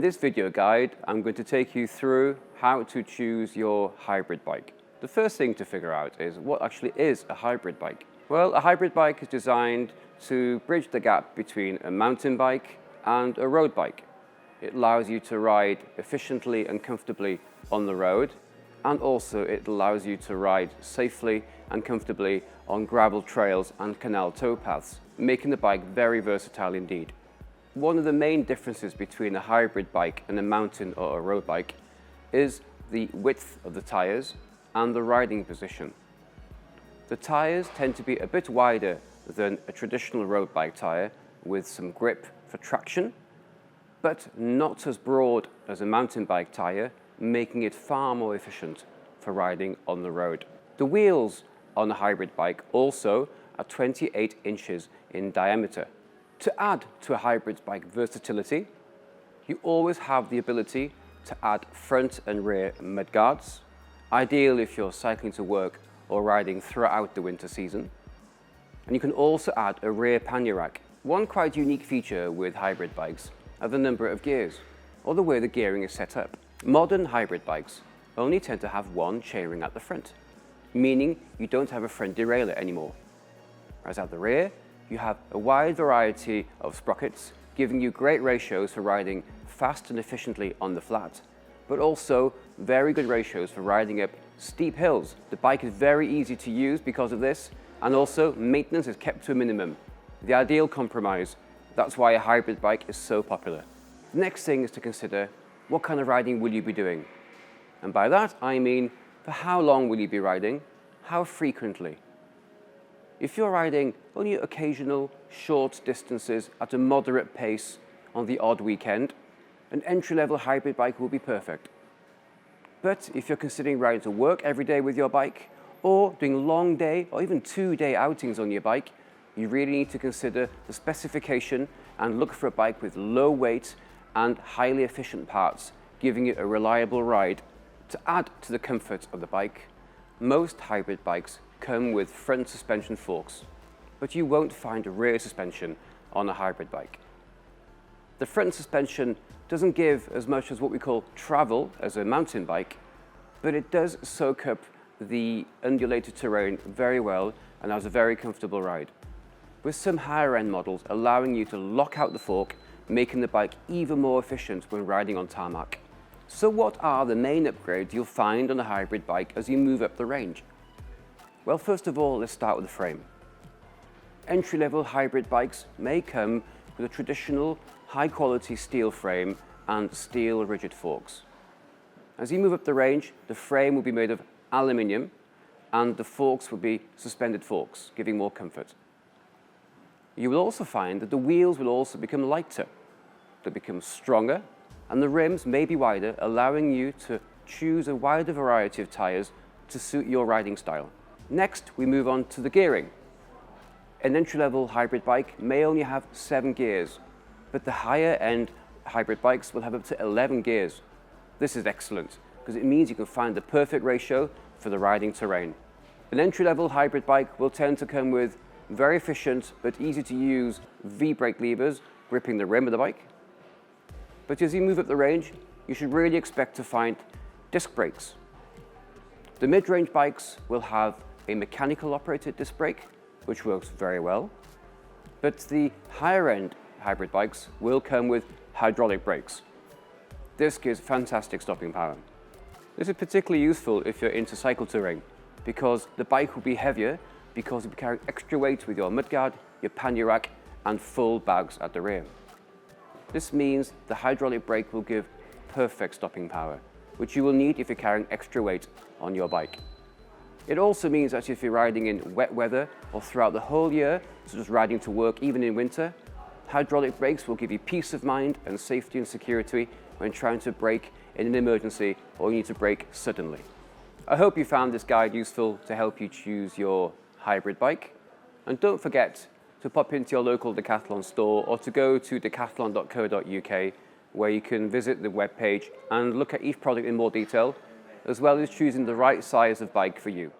In this video guide, I'm going to take you through how to choose your hybrid bike. The first thing to figure out is what actually is a hybrid bike. Well, a hybrid bike is designed to bridge the gap between a mountain bike and a road bike. It allows you to ride efficiently and comfortably on the road, and also it allows you to ride safely and comfortably on gravel trails and canal towpaths, making the bike very versatile indeed. One of the main differences between a hybrid bike and a mountain or a road bike is the width of the tyres and the riding position. The tyres tend to be a bit wider than a traditional road bike tyre with some grip for traction, but not as broad as a mountain bike tyre, making it far more efficient for riding on the road. The wheels on a hybrid bike also are 28 inches in diameter. To add to a hybrid bike versatility, you always have the ability to add front and rear mudguards, ideal if you're cycling to work or riding throughout the winter season. And you can also add a rear pannier rack. One quite unique feature with hybrid bikes are the number of gears, or the way the gearing is set up. Modern hybrid bikes only tend to have one chainring at the front, meaning you don't have a front derailleur anymore. Whereas at the rear, you have a wide variety of sprockets, giving you great ratios for riding fast and efficiently on the flat, but also very good ratios for riding up steep hills. The bike is very easy to use because of this, and also maintenance is kept to a minimum. The ideal compromise. That's why a hybrid bike is so popular. The next thing is to consider, what kind of riding will you be doing? And by that, I mean, for how long will you be riding? How frequently? If you're riding only occasional, short distances at a moderate pace on the odd weekend, an entry-level hybrid bike will be perfect. But if you're considering riding to work every day with your bike, or doing long day or even 2-day outings on your bike, you really need to consider the specification and look for a bike with low weight and highly efficient parts, giving you a reliable ride. To add to the comfort of the bike, most hybrid bikes come with front suspension forks, but you won't find a rear suspension on a hybrid bike. The front suspension doesn't give as much as what we call travel as a mountain bike, but it does soak up the undulated terrain very well and has a very comfortable ride, with some higher end models allowing you to lock out the fork, making the bike even more efficient when riding on tarmac. So what are the main upgrades you'll find on a hybrid bike as you move up the range? Well, first of all, let's start with the frame. Entry-level hybrid bikes may come with a traditional high-quality steel frame and steel rigid forks. As you move up the range, the frame will be made of aluminium and the forks will be suspended forks, giving more comfort. You will also find that the wheels will also become lighter. They'll become stronger, and the rims may be wider, allowing you to choose a wider variety of tyres to suit your riding style. Next, we move on to the gearing. An entry-level hybrid bike may only have 7 gears, but the higher-end hybrid bikes will have up to 11 gears. This is excellent, because it means you can find the perfect ratio for the riding terrain. An entry-level hybrid bike will tend to come with very efficient but easy to use V-brake levers gripping the rim of the bike. But as you move up the range, you should really expect to find disc brakes. The mid-range bikes will have a mechanical operated disc brake, which works very well. But the higher end hybrid bikes will come with hydraulic brakes. This gives fantastic stopping power. This is particularly useful if you're into cycle touring, because the bike will be heavier because you'll be carrying extra weight with your mudguard, your pannier rack, and full bags at the rear. This means the hydraulic brake will give perfect stopping power, which you will need if you're carrying extra weight on your bike. It also means that if you're riding in wet weather or throughout the whole year, such as riding to work even in winter, hydraulic brakes will give you peace of mind and safety and security when trying to brake in an emergency or you need to brake suddenly. I hope you found this guide useful to help you choose your hybrid bike. And don't forget to pop into your local Decathlon store or to go to decathlon.co.uk, where you can visit the webpage and look at each product in more detail, as well as choosing the right size of bike for you.